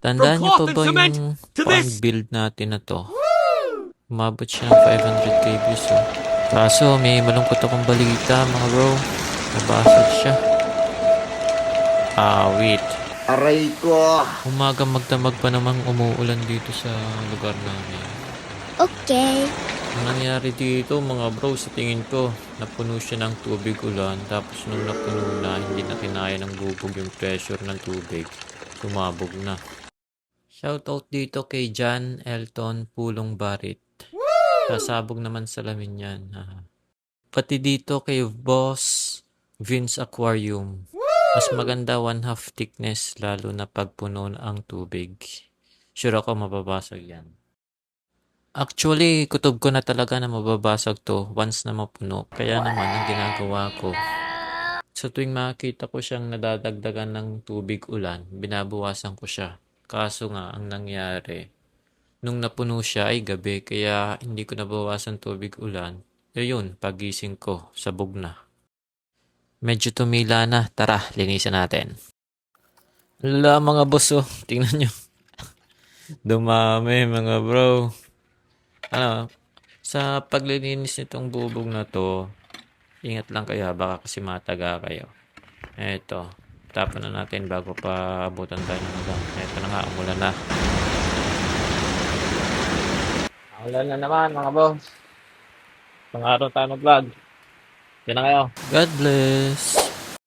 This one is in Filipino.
Tandaan nyo pa ba yung farm build natin na to? Umabot siya ng 500k views oh. Kaso may malungkot akong balita mga bro. Nabasag siya. Wait. Aray ko! Umaga magdamag pa namang umuulan dito sa lugar namin. Okay. Ang nangyari dito mga bro, sa tingin ko, napuno siya ng tubig ulan. Tapos nung napuno na, hindi na kinaya ng bubog yung pressure ng tubig. Tumabog na. Shoutout dito kay John Elton Pulong Barit. Sasabog naman sa lamin yan. Pati dito kay Boss Vince Aquarium. Mas maganda 1/2 thickness lalo na pag puno ang tubig. Sure ako mababasag yan. Actually, kutob ko na talaga na mababasag to once na mapuno. Kaya naman ang ginagawa ko, sa tuwing makita ko siyang nadadagdagan ng tubig ulan, binabawasan ko siya. Kaso nga, ang nangyari, nung napuno siya ay gabi, kaya hindi ko nabawasan tubig ulan. Yun, pagising ko, sabog na. Medyo tumila na, tara, linisan natin. Lala mga boss oh, tingnan nyo. Dumami mga bro. Sa paglilinis nitong bubog na to, ingat lang kayo baka kasi mataga kayo. Eto, tapon na natin bago pa abutan tayo ng ulan. Eto na nga, umulan na. Ulan na naman mga boss. Pang araw tayo mag-vlog. Yan na kayo. God bless.